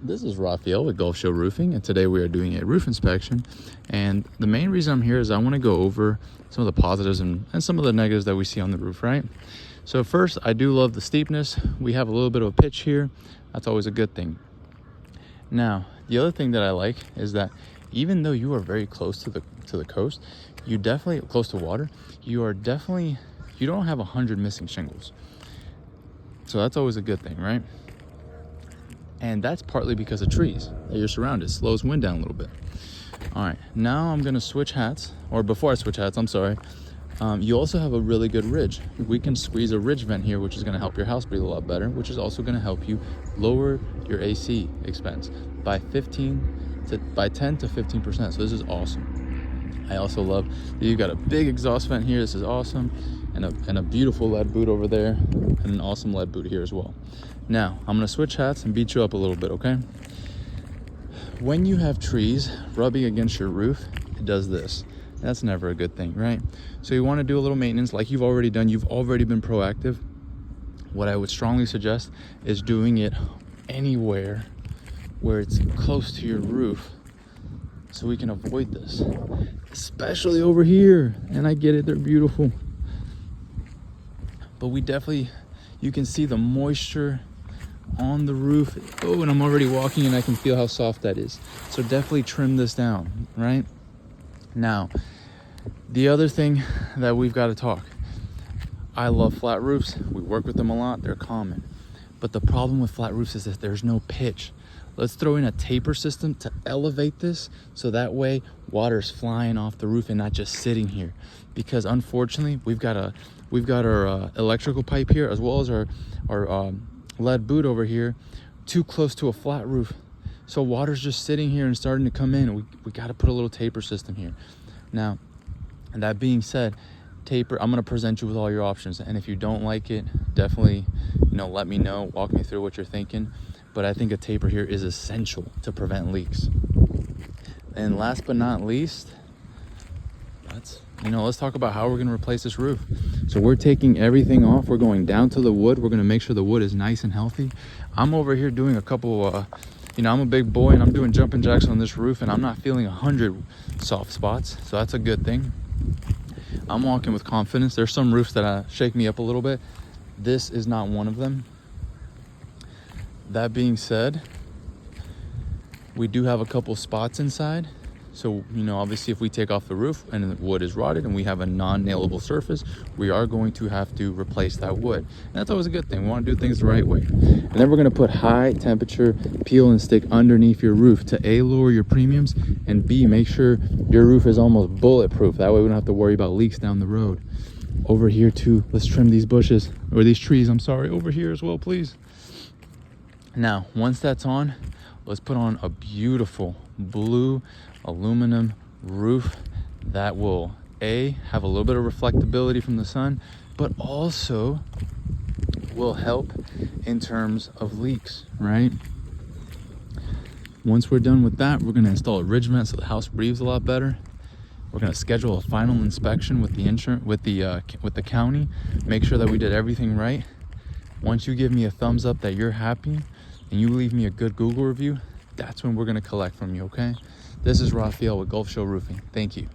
This is Raphael with Gulf Show Roofing, and today we are doing a roof inspection. And the main reason I'm here is I want to go over some of the positives and some of the negatives that we see on the roof, right? So first, I do love the steepness. We have a little bit of a pitch here. That's always a good thing. Now, the other thing that I like is that even though you are very close to the coast, you definitely close to water, you don't have 100 missing shingles. So that's always a good thing, right? And that's partly because of trees that you're surrounded. It slows wind down a little bit. All right, now I'm gonna switch hats, or before I switch hats, I'm sorry. You also have a really good ridge. We can squeeze a ridge vent here, which is gonna help your house breathe a lot better, which is also gonna help you lower your AC expense by 10 to 15%. So this is awesome. I also love that you got a big exhaust vent here. This is awesome. And a beautiful lead boot over there, and an awesome lead boot here as well. Now, I'm gonna switch hats and beat you up a little bit, okay? When you have trees rubbing against your roof, it does this. That's never a good thing, right? So you wanna do a little maintenance like you've already done. You've already been proactive. What I would strongly suggest is doing it anywhere where it's close to your roof so we can avoid this, especially over here. And I get it, they're beautiful. But you can see the moisture on the roof. Oh, and I'm already walking and I can feel how soft that is. So definitely trim this down, right? Now, the other thing that we've got to talk. I love flat roofs. We work with them a lot. They're common. But the problem with flat roofs is that there's no pitch. Let's throw in a taper system to elevate this so that way water's flying off the roof and not just sitting here. Because unfortunately, we've got our electrical pipe here as well as our lead boot over here too close to a flat roof. So water's just sitting here and starting to come in. We got to put a little taper system here. Now, and that being said, taper, I'm going to present you with all your options. And if you don't like it, definitely, let me know, walk me through what you're thinking. But I think a taper here is essential to prevent leaks. And last but not least, let's talk about how we're going to replace this roof. So we're taking everything off. We're going down to the wood. We're going to make sure the wood is nice and healthy. I'm over here doing a couple, I'm a big boy and I'm doing jumping jacks on this roof and I'm not feeling 100 soft spots. So that's a good thing. I'm walking with confidence. There's some roofs that shake me up a little bit. This is not one of them. That being said, we do have a couple spots inside. So, obviously if we take off the roof and the wood is rotted and we have a non-nailable surface, we are going to have to replace that wood. And that's always a good thing. We want to do things the right way. And then we're going to put high temperature peel and stick underneath your roof to A, lower your premiums, and B, make sure your roof is almost bulletproof. That way we don't have to worry about leaks down the road. Over here too, let's trim these bushes, or these trees, I'm sorry, over here as well, please. Now, once that's on, let's put on a beautiful blue aluminum roof that will have a little bit of reflectability from the sun, but also will help in terms of leaks, right? Once we're done with that, we're going to install a ridge vent so the house breathes a lot better. We're going to schedule a final inspection with the county, make sure that we did everything right. Once you give me a thumbs up that you're happy and you leave me a good Google review, that's when we're going to collect from you, okay? This is Raphael with Gulf Show Roofing. Thank you.